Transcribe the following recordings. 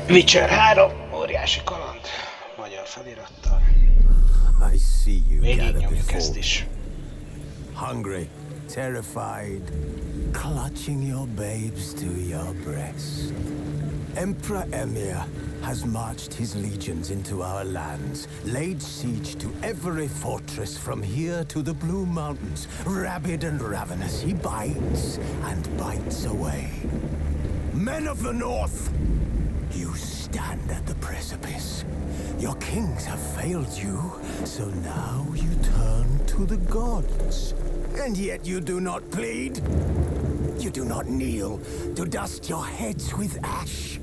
Witcher 3, óriási kaland, magyar felirattal. I see you Végig gather nyomjuk ezt before. is. Hungry, terrified, clutching your babes to your breast. Emperor Emir has marched his legions into our lands, laid siege to every fortress from here to the Blue Mountains. Rabid and ravenous, he bites and bites away. Men of the North, you stand at the precipice. Your kings have failed you, so now you turn to the gods. And yet you do not plead. You do not kneel to dust your heads with ash.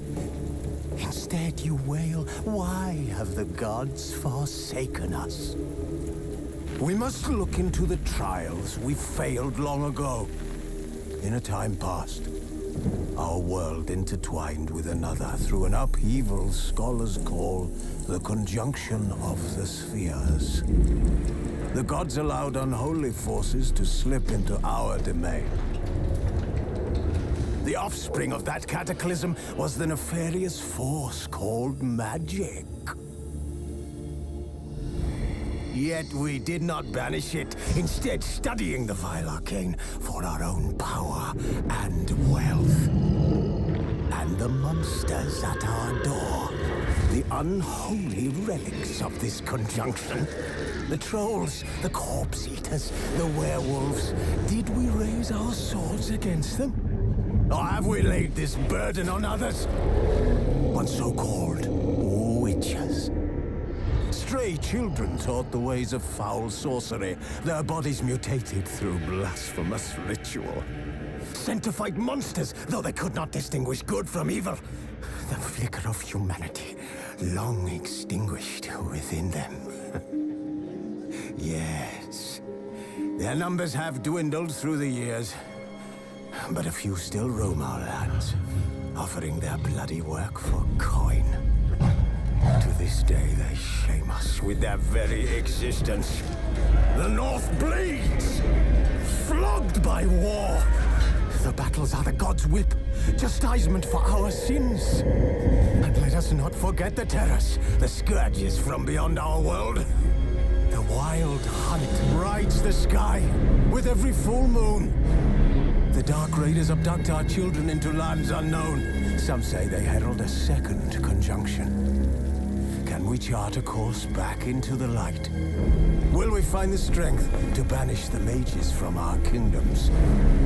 Instead you wail, why have the gods forsaken us? We must look into the trials we failed long ago. In a time past, our world intertwined with another through an upheaval scholars call the conjunction of the spheres. The gods allowed unholy forces to slip into our domain. The offspring of that cataclysm was the nefarious force called magic. Yet we did not banish it, instead studying the vile arcane for our own power and wealth. And the monsters at our door, the unholy relics of this conjunction. The trolls, the corpse eaters, the werewolves. Did we raise our swords against them? Or have we laid this burden on others? On so-called witches. Stray children taught the ways of foul sorcery, their bodies mutated through blasphemous ritual. Sent to fight monsters, though they could not distinguish good from evil. The flicker of humanity, long extinguished within them. Yes, their numbers have dwindled through the years, but a few still roam our lands, offering their bloody work for coin. To this day, they shame us with their very existence. The North bleeds, flogged by war. The battles are the gods' whip, chastisement for our sins. And let us not forget the terrors, the scourges from beyond our world. The wild hunt rides the sky with every full moon. The Dark Raiders abduct our children into lands unknown. Some say they herald a second conjunction. Can we chart a course back into the light? Will we find the strength to banish the mages from our kingdoms?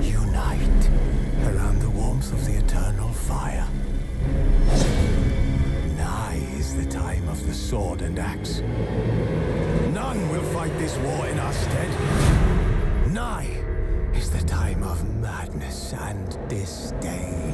Unite around the warmth of the eternal fire. Nigh is the time of the sword and axe. None will fight this war in our stead. Nigh is the time of madness and disdain.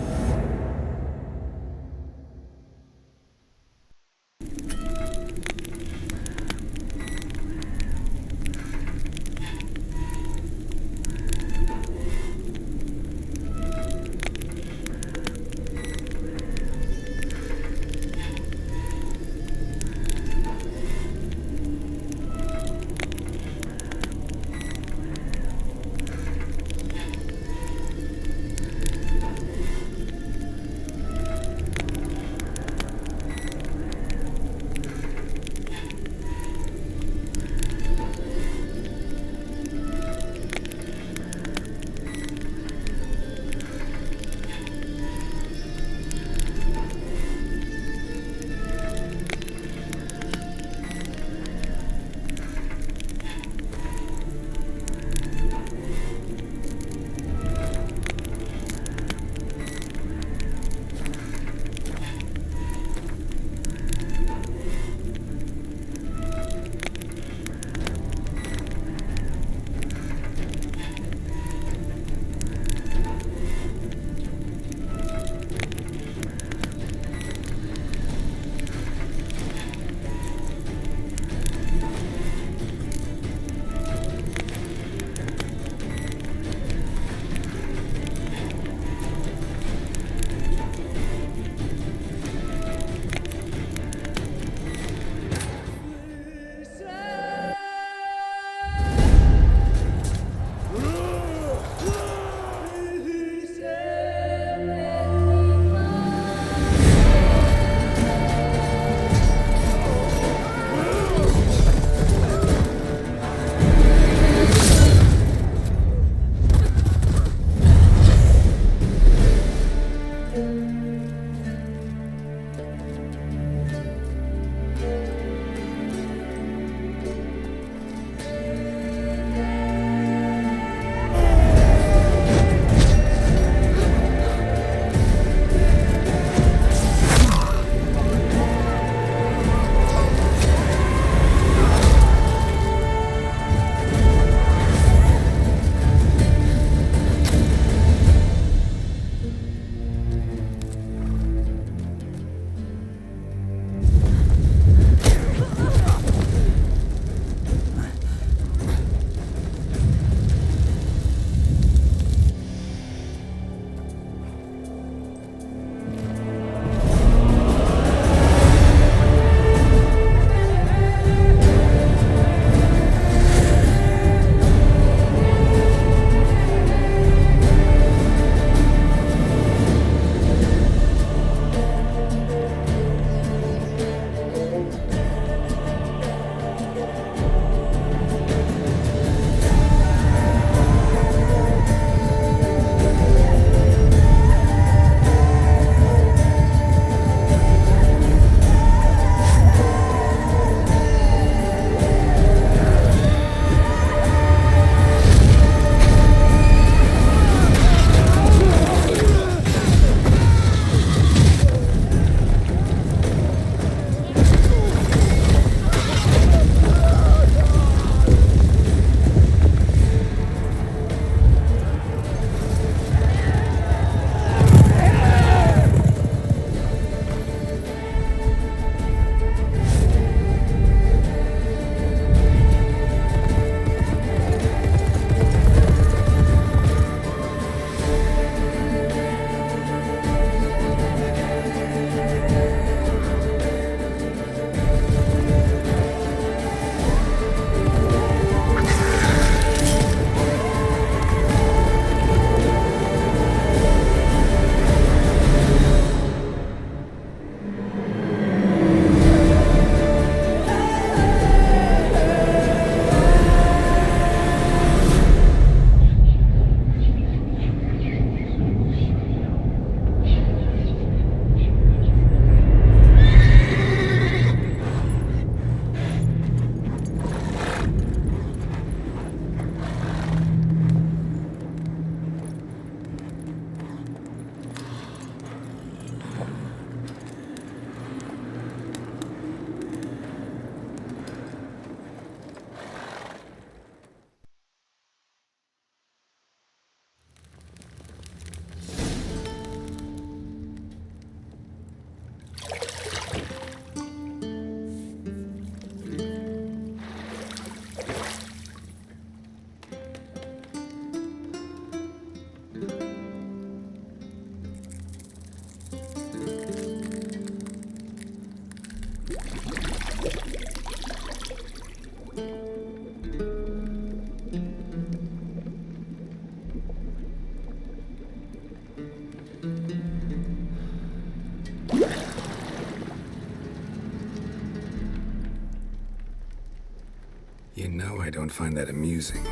You know I don't find that amusing.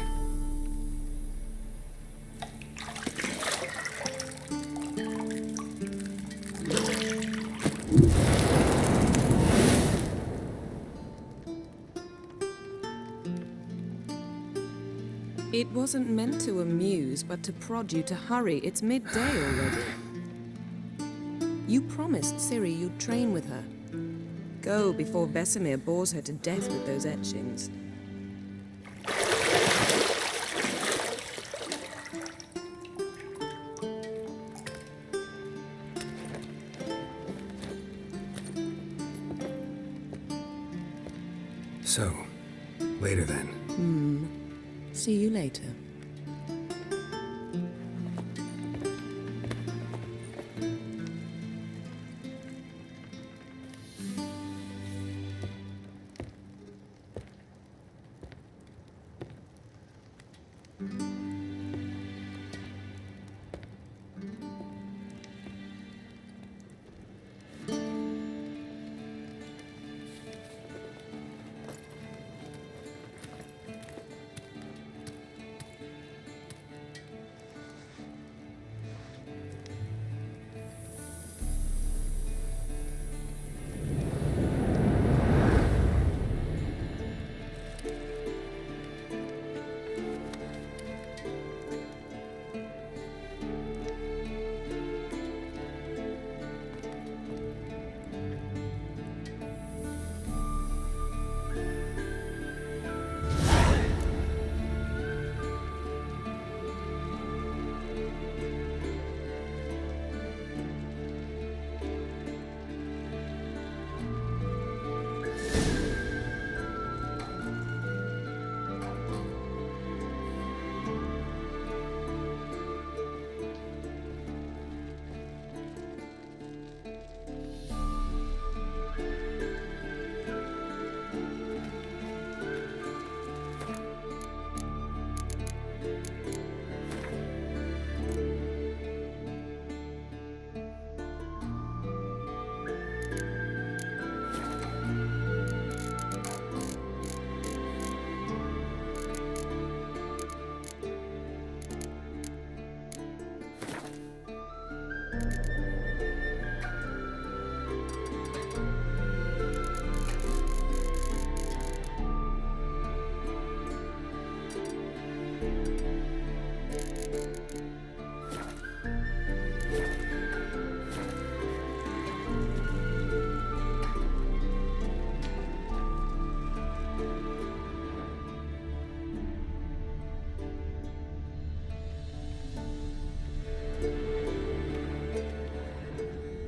It wasn't meant to amuse, but to prod you to hurry. It's midday already. You promised Ciri you'd train with her. Go before Vesemir bores her to death with those etchings. So, later then. See you later.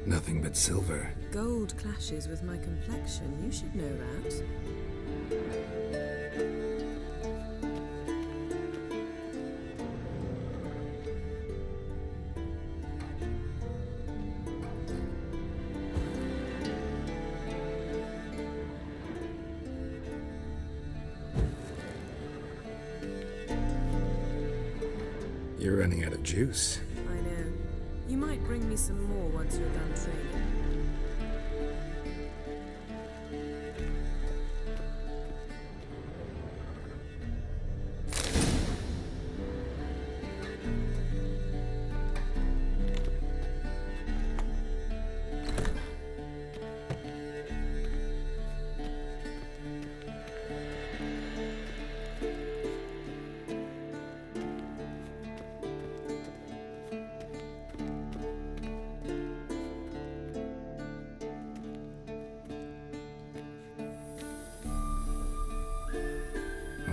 Nothing but silver. Gold clashes with my complexion. You should know that. You're running out of juice. I know. You might bring me some more once you're done training.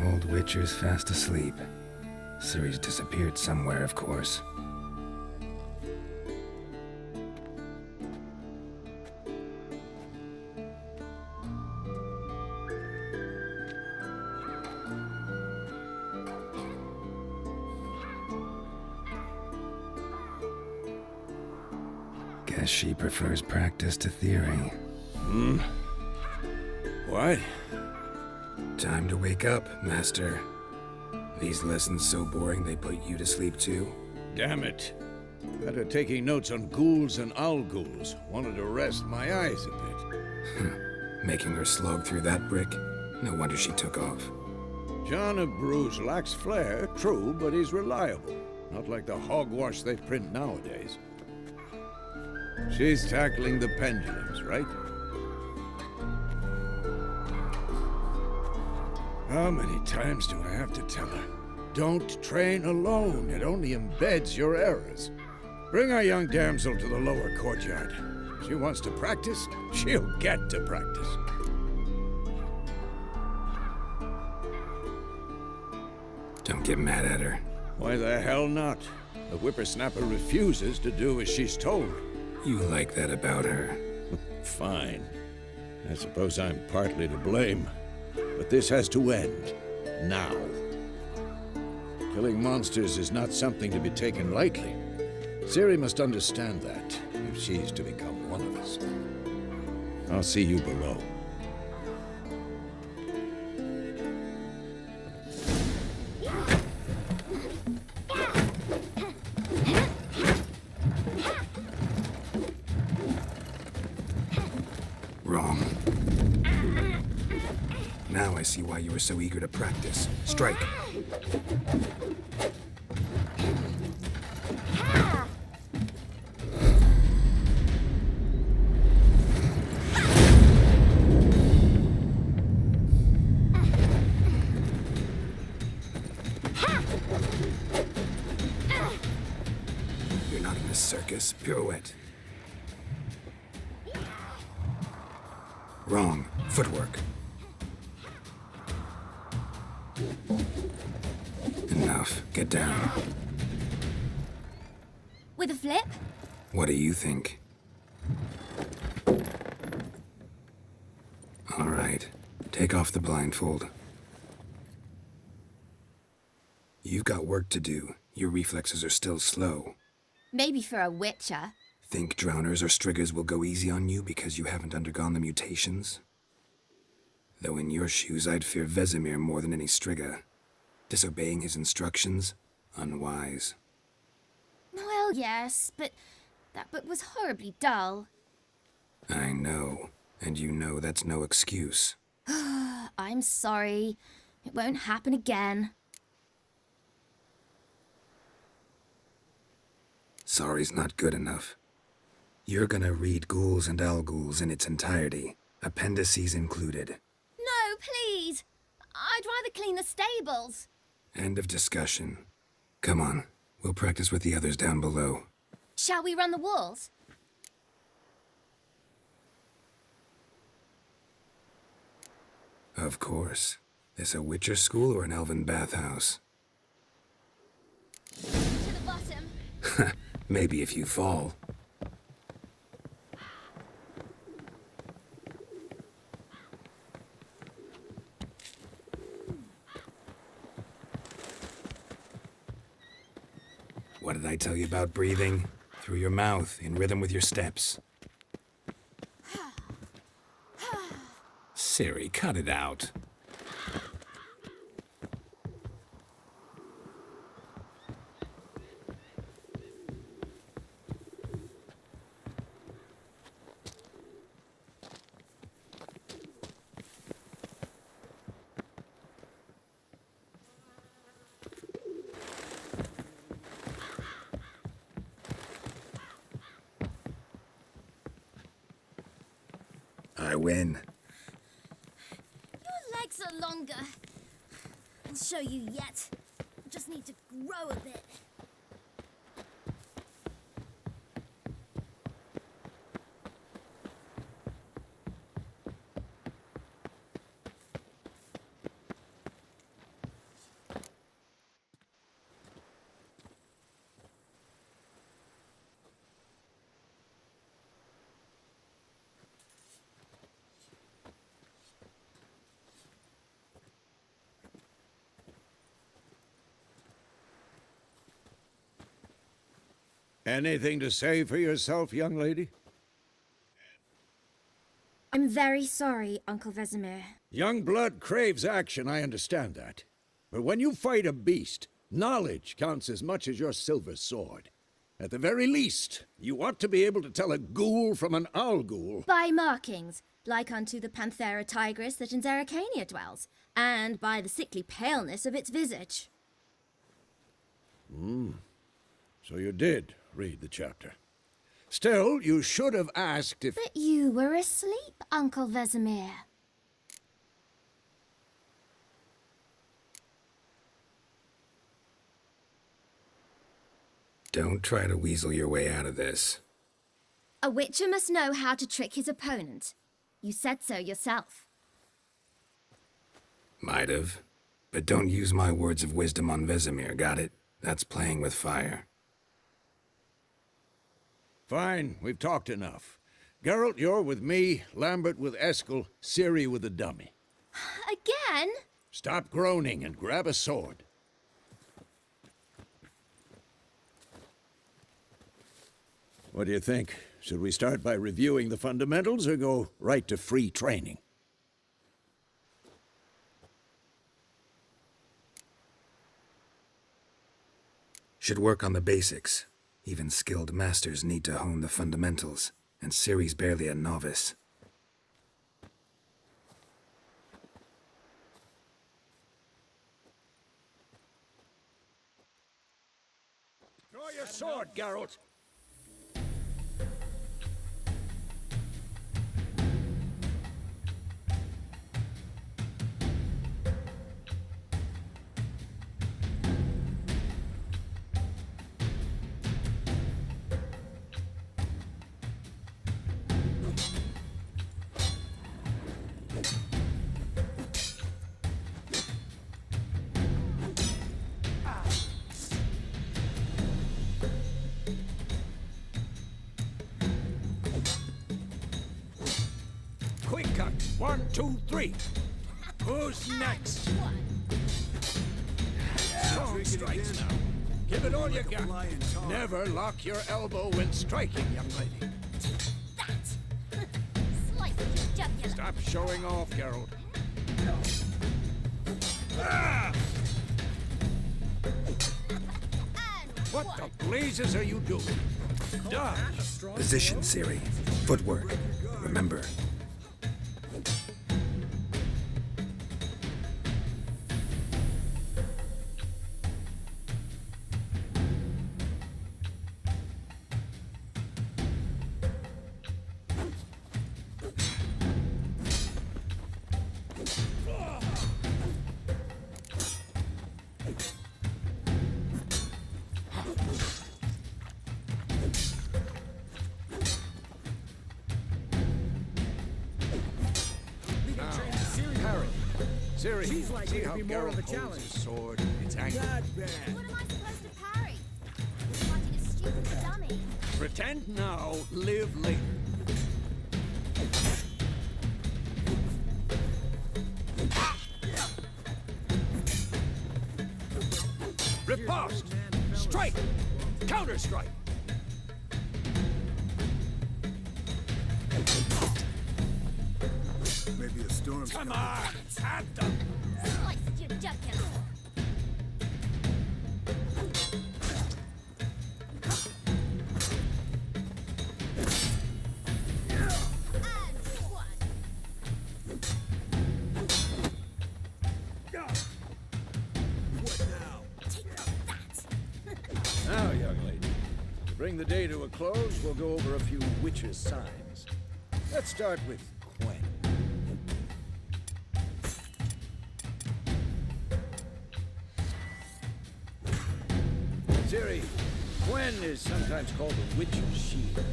Old Witcher's fast asleep. Ciri's disappeared somewhere, of course. Guess she prefers practice to theory. Why? Time to wake up, Master. These lessons so boring they put you to sleep too? Damn it. Better taking notes on ghouls and owl-ghouls. Wanted to rest my eyes a bit. Making her slog through that brick? No wonder she took off. John of Bruges lacks flair, true, but he's reliable. Not like the hogwash they print nowadays. She's tackling the pendulums, right? How many times do I have to tell her? Don't train alone. It only embeds your errors. Bring our young damsel to the lower courtyard. She wants to practice, she'll get to practice. Don't get mad at her. Why the hell not? The whippersnapper refuses to do as she's told. You like that about her. Fine. I suppose I'm partly to blame. But this has to end. Now. Killing monsters is not something to be taken lightly. Ciri must understand that, if she's to become one of us. I'll see you below. Wrong. Now I see why you were so eager to practice. Strike. You're not in a circus. Pirouette. Wrong. Footwork. Enough. Get down. With a flip? What do you think? All right. Take off the blindfold. You've got work to do. Your reflexes are still slow. Maybe for a witcher. Think drowners or striggers will go easy on you because you haven't undergone the mutations? Though in your shoes, I'd fear Vesemir more than any strigger. Disobeying his instructions? Unwise. Well, yes, but that book was horribly dull. I know. And you know that's no excuse. I'm sorry. It won't happen again. Sorry's not good enough. You're gonna read Ghouls and Owl-Ghouls in its entirety, appendices included. No, please! I'd rather clean the stables. End of discussion. Come on, we'll practice with the others down below. Shall we run the walls? Of course. This a Witcher school or an elven bathhouse? To the bottom. Maybe if you fall. What did I tell you about breathing? Through your mouth, in rhythm with your steps. Ciri, cut it out. I win. Your legs are longer. I'll show you yet. Just need to grow a bit. Anything to say for yourself, young lady? I'm very sorry, Uncle Vesemir. Young blood craves action, I understand that. But when you fight a beast, knowledge counts as much as your silver sword. At the very least, you ought to be able to tell a ghoul from an owl ghoul. By markings, like unto the Panthera tigris that in Zerricania dwells, and by the sickly paleness of its visage. So you did read the chapter. Still, you should have asked if... But you were asleep, Uncle Vesemir. Don't try to weasel your way out of this. A witcher must know how to trick his opponent. You said so yourself. Might have. But don't use my words of wisdom on Vesemir, got it? That's playing with fire. Fine, we've talked enough. Geralt, you're with me, Lambert with Eskel, Ciri with the dummy. Again? Stop groaning and grab a sword. What do you think? Should we start by reviewing the fundamentals or go right to free training? Should work on the basics. Even skilled masters need to hone the fundamentals, and Ciri's barely a novice. Draw your sword, Geralt! Quick cut! 1, 2, 3! Who's next? Strong strikes now. Give it all you got. Never lock your elbow when striking, young lady. That! Slice your jugular. Stop showing off, Geralt. Ah! And What the blazes are you doing? Dodge! Position, Ciri. Footwork. Remember. Ciri, She's likely see to how be more of a Geralt holds challenge. his sword. It's angled. Not bad. what am I supposed to parry? Fighting a stupid dummy. Pretend now, live later. Riposte! Strike! Counter-strike! Maybe a storm's Come on! At them! Slice your jugular. And one. What now? Take that. Now, young lady, to bring the day to a close, we'll go over a few witches' signs. Let's start with Quen. Ciri, Quen is sometimes called the Witcher's Shield.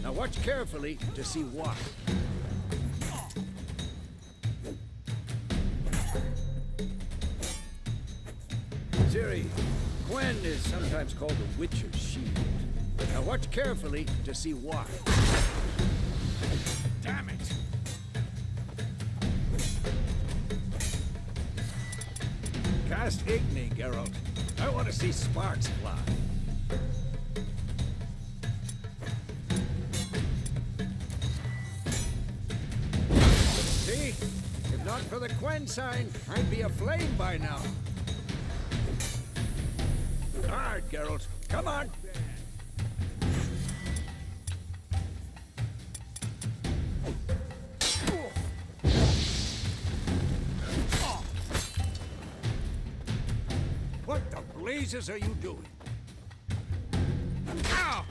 Now watch carefully to see why. Ciri, Quen is sometimes called the Witcher's Shield. Now watch carefully to see why. Damn it! Cast Igni, Geralt. I want to see sparks fly. See? If not for the Quen sign, I'd be aflame by now. Hard, Geralt. Come on. blazes are you doing? Ow!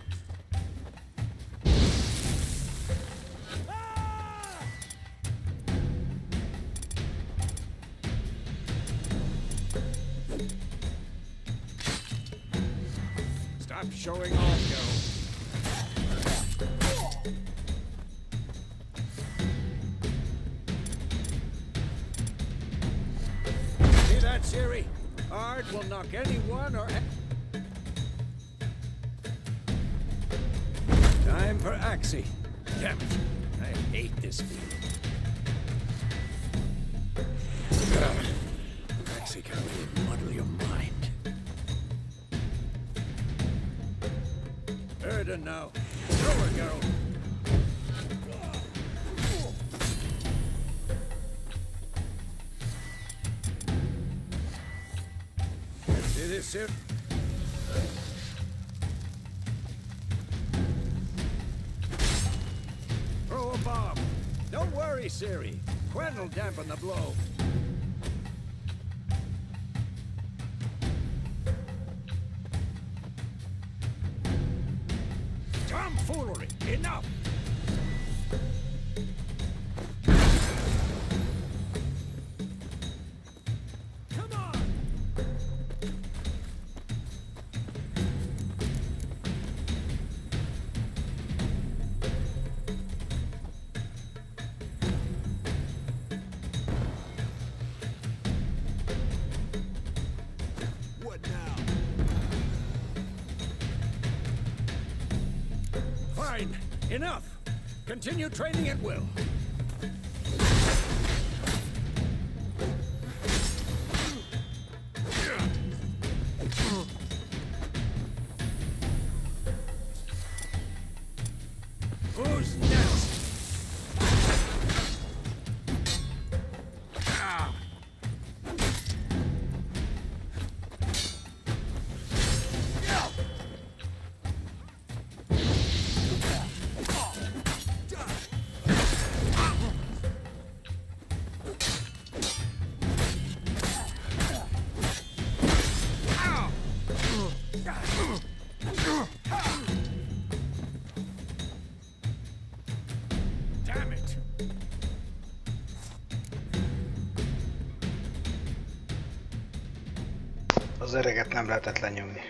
Stop showing off, Geralt. See that, Ciri? Art will knock anyone or... Time for Axie. Damn it. I hate this feeling. Axie can really muddle your mind. Erden now. Throw her, Geralt. See this, Ciri? Throw a bomb. Don't worry, Ciri. Quen will dampen the blow. Tomfoolery! Enough! Come on! What now? Fine. Enough. Continue training at will. Who's next? Ah. Damn it! Az öreget nem lehetett lenyomni.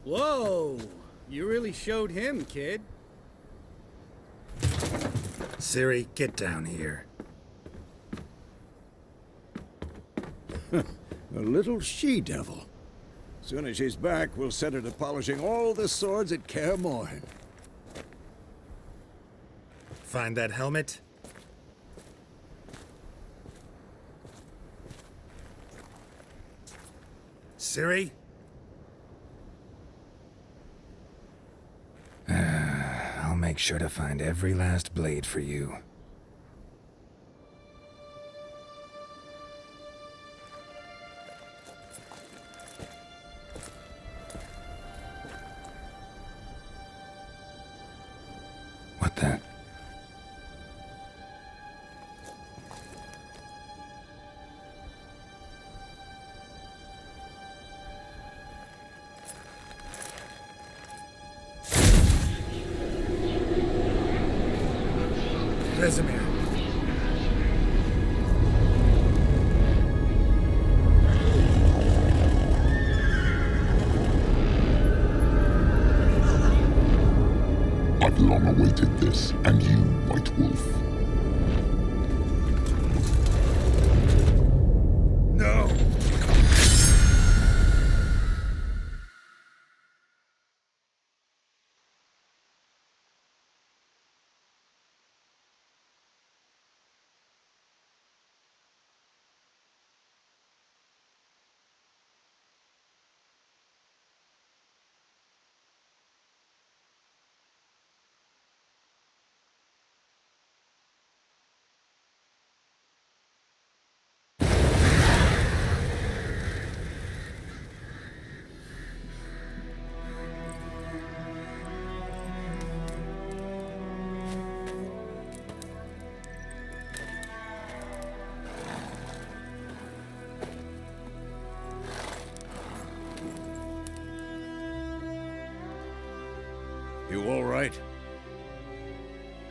Whoa! You really showed him, kid. Ciri, get down here. A little she-devil. Soon as she's back, we'll set her to polishing all the swords at Kaer Morhen. Find that helmet? Ciri? I'll make sure to find every last blade for you. What the? Vesemir. I've long awaited this, and you, White Wolf. No!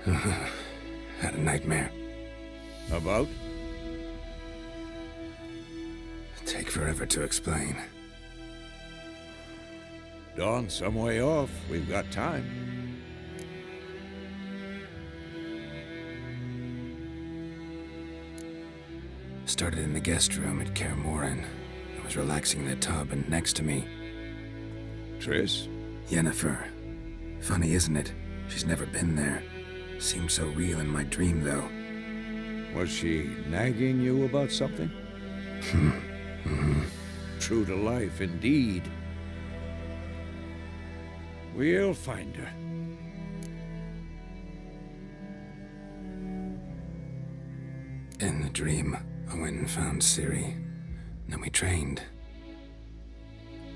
Had a nightmare. About? Take forever to explain. Dawn's some way off. We've got time. Started in the guest room at Kaer Morhen. I was relaxing in the tub, and next to me, Triss? Yennefer. Funny, isn't it? She's never been there. Seemed so real in my dream, though. Was she nagging you about something? True to life, indeed. We'll find her. In the dream, I went and found Ciri. Then we trained.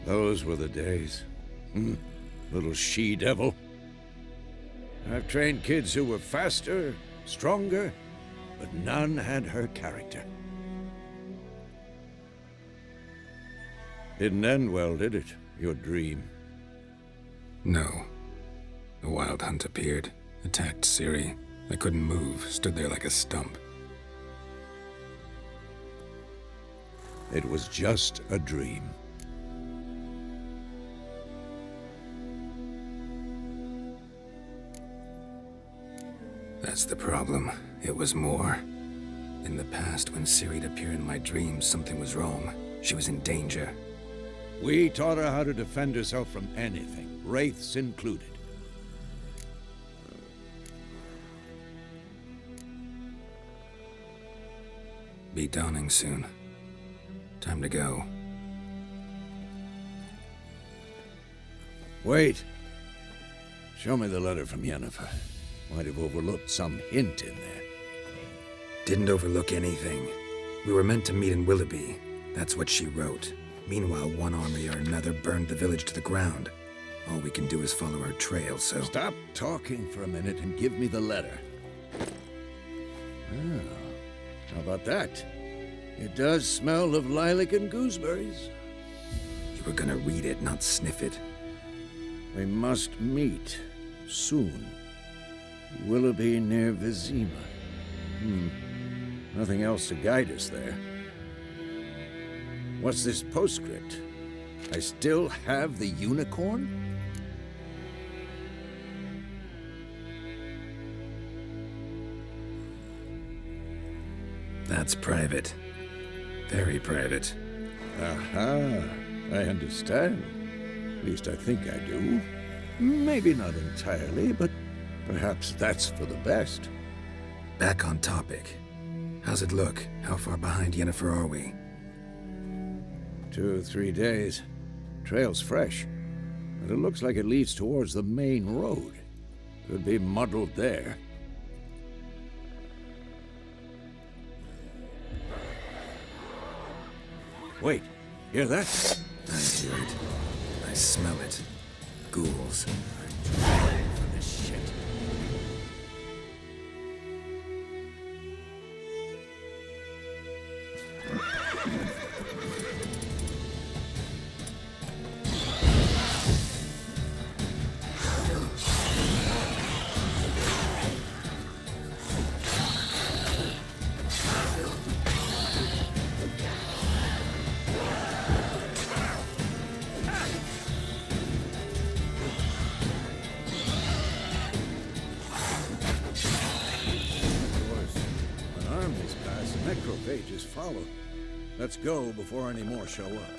Those were the days. Little she-devil. I've trained kids who were faster, stronger, but none had her character. Didn't end well, did it? Your dream? No. The Wild Hunt appeared, attacked Ciri. I couldn't move, stood there like a stump. It was just a dream. That's the problem. It was more. In the past, when Ciri'd appear in my dreams, something was wrong. She was in danger. We taught her how to defend herself from anything, wraiths included. Be dawning soon. Time to go. Wait. Show me the letter from Yennefer. Might have overlooked some hint in there. Didn't overlook anything. We were meant to meet in Willoughby. That's what she wrote. Meanwhile, one army or another burned the village to the ground. All we can do is follow her trail, so... Stop talking for a minute and give me the letter. Ah, how about that? It does smell of lilac and gooseberries. You were gonna read it, not sniff it. We must meet. Soon. Willoughby near Vizima. Nothing else to guide us there. What's this postscript? I still have the unicorn? That's private. Very private. Aha, I understand. At least I think I do. Maybe not entirely, but perhaps that's for the best. Back on topic. How's it look? How far behind Yennefer are we? 2 or 3 days. Trail's fresh, but it looks like it leads towards the main road. Could be muddled there. Wait, hear that? I hear it. I smell it. Ghouls. For this shit. Necrophages follow. Let's go before any more show up.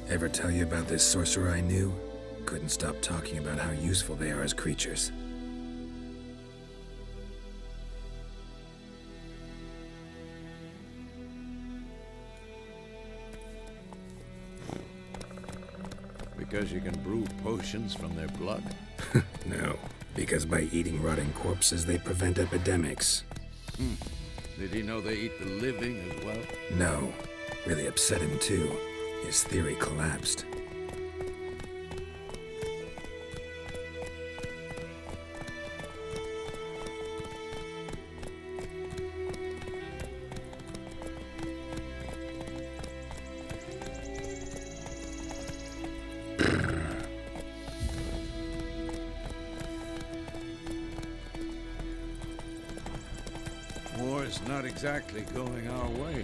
Ever tell you about this sorcerer I knew? Couldn't stop talking about how useful they are as creatures. Because you can brew potions from their blood? No, because by eating rotting corpses, they prevent epidemics. Did he know they eat the living as well? No, really upset him too. His theory collapsed. War's not exactly going our way.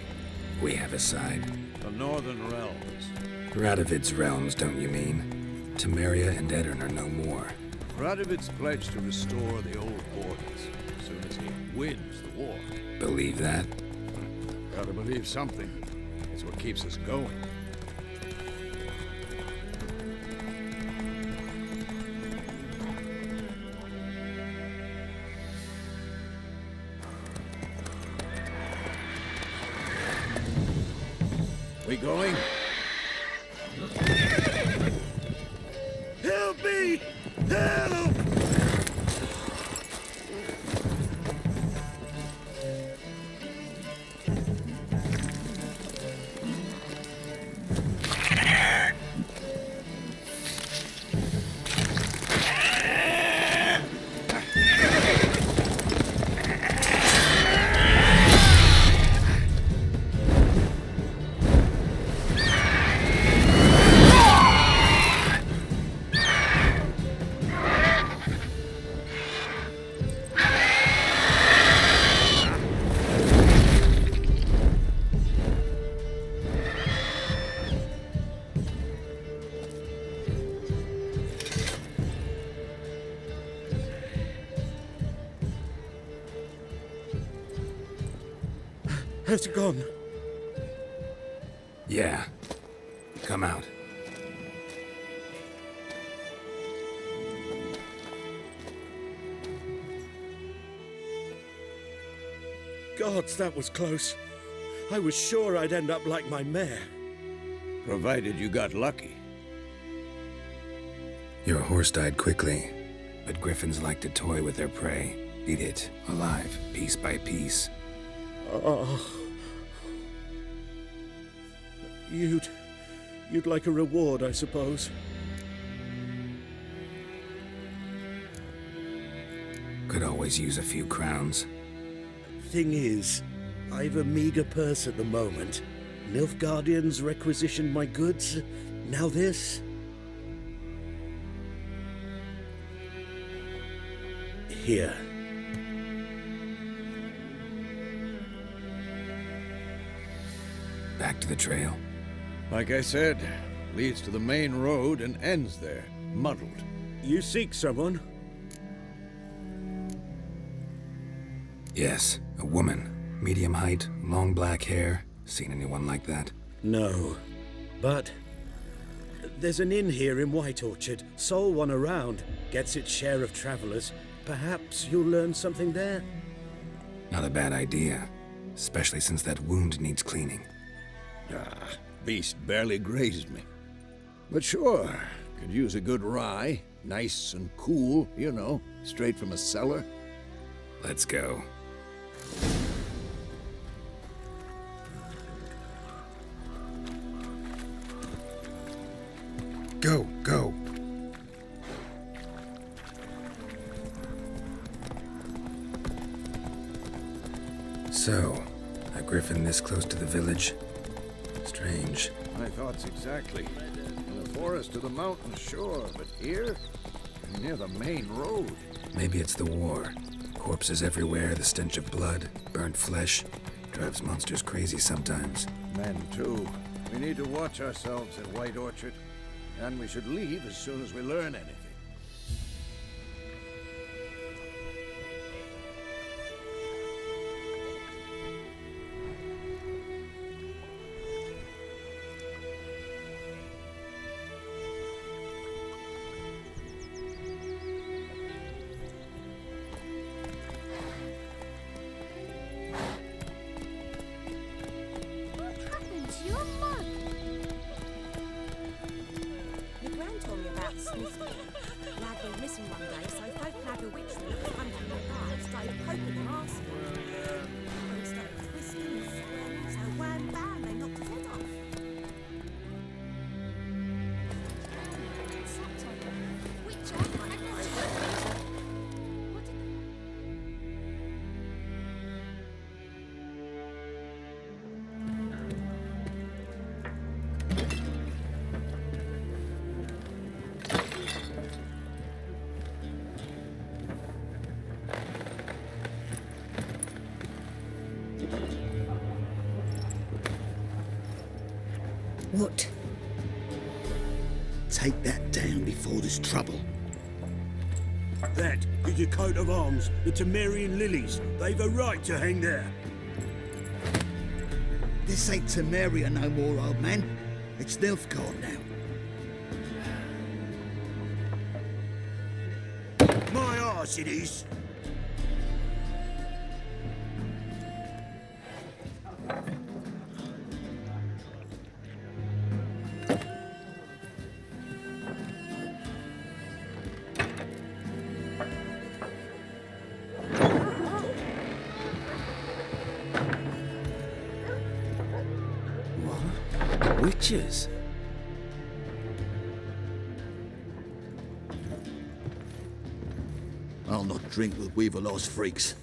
We have a side. The Northern Realms. Radovid's realms, don't you mean? Temeria and Edirn are no more. Radovid's pledged to restore the old borders as soon as he wins the war. Believe that? Gotta believe something. It's what keeps us going. We going? Help me! Help! Has it gone? Yeah. Come out. Gods, that was close. I was sure I'd end up like my mare. Provided you got lucky. Your horse died quickly, but griffins like to toy with their prey. Eat it, alive, piece by piece. Oh. You'd like a reward, I suppose. Could always use a few crowns. Thing is, I've a meager purse at the moment. Nilfgaardians requisitioned my goods. Now this. Here. Back to the trail. Like I said, leads to the main road and ends there, muddled. You seek someone? Yes, a woman. Medium height, long black hair. Seen anyone like that? No. But there's an inn here in White Orchard. Sole one around. Gets its share of travelers. Perhaps you'll learn something there? Not a bad idea. Especially since that wound needs cleaning. Ah, beast barely grazed me. But sure, could use a good rye. Nice and cool, you know, straight from a cellar. Let's go. Go, go. So, a griffin this close to the village? Strange. My thoughts exactly. In the forest to the mountains, sure, but here? Near the main road. Maybe it's the war. Corpses everywhere, the stench of blood, burnt flesh. Drives monsters crazy sometimes. Men, too. We need to watch ourselves in White Orchard. And we should leave as soon as we learn anything. useful. Lad went missing one day, so folk flag a witch that was under my eye, started poking and asking. They started twisting and swirling, so wham bam, they knocked his head off. What? Take that down before there's trouble. That is your coat of arms, the Temerian lilies. They've a right to hang there. This ain't Temeria no more, old man. It's Nilfgaard now. My arse it is. Witches? I'll not drink with Weaverlaw's freaks.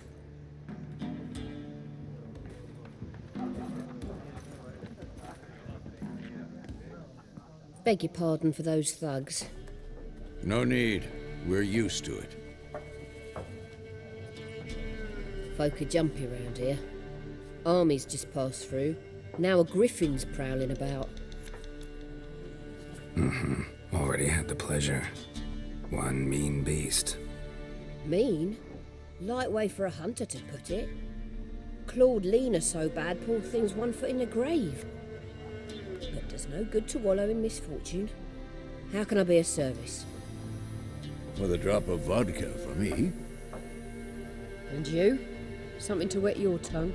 Beg your pardon for those thugs. No need. We're used to it. Folk are jumpy around here. Armies just passed through. Now a griffin's prowling about. Already had the pleasure. One mean beast. Mean? Light way for a hunter to put it. Clawed Lena so bad, poor thing's 1 foot in the grave. But does no good to wallow in misfortune. How can I be of service? With a drop of vodka for me. And you? Something to wet your tongue?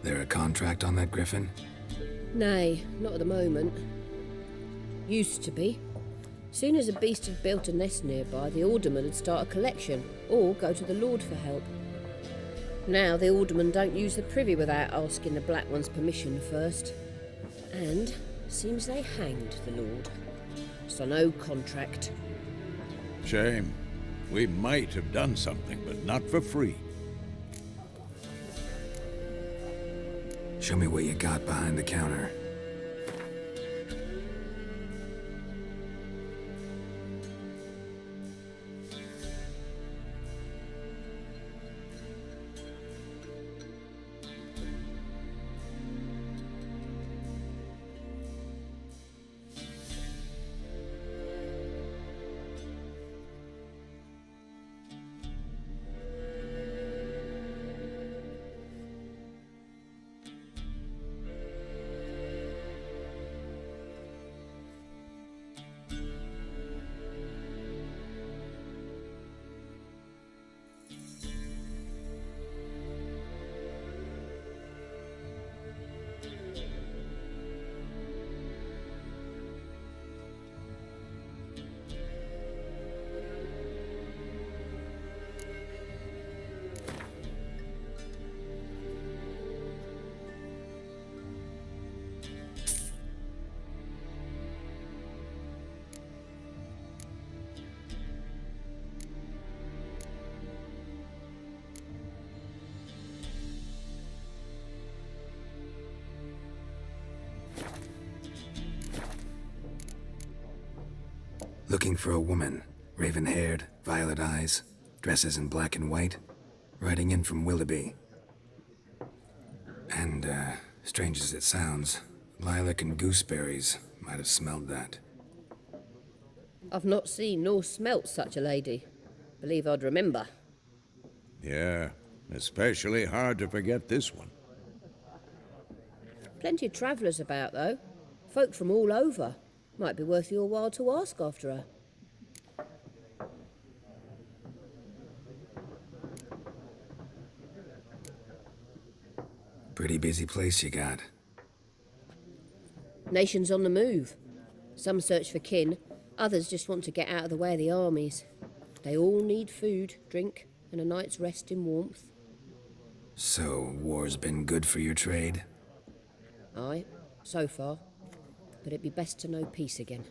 There a contract on that griffin? Nay, not at the moment. Used to be. Soon as a beast had built a nest nearby, the alderman would start a collection, or go to the Lord for help. Now the aldermen don't use the privy without asking the Black One's permission first. And seems they hanged the Lord. So no contract. Shame. We might have done something, but not for free. Show me what you got behind the counter. Looking for a woman. Raven-haired, violet eyes, dresses in black and white. Riding in from Willoughby. And, strange as it sounds, lilac and gooseberries might have smelled that. I've not seen nor smelt such a lady. Believe I'd remember. Yeah, especially hard to forget this one. Plenty of travellers about, though. Folk from all over. Might be worth your while to ask after her. Pretty busy place you got. Nations on the move. Some search for kin, others just want to get out of the way of the armies. They all need food, drink, and a night's rest in warmth. So, war's been good for your trade? Aye, so far. But it'd be best to know peace again.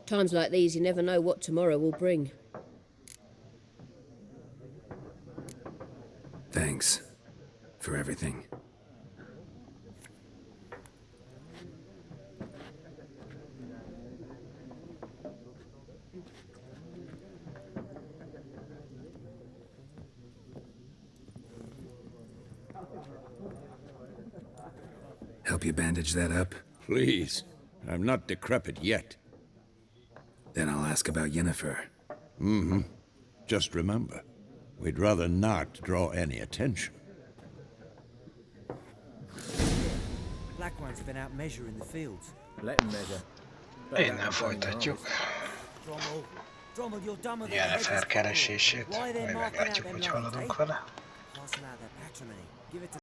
Times like these, you never know what tomorrow will bring. Thanks. For everything. Help you bandage that up? Please. I'm not decrepit yet. Then I'll ask about Yennefer. Mm-hmm. Just remember, we'd rather not draw any attention. Black one's been out measuring the fields. Let him measure. Innen folytatjuk. Drommel, you're dumber than Yennefer keresését, Why they're majd marking out meglátjuk, them hogy lines, haladunk eh? vele. Parcel out their patrimony. Give it to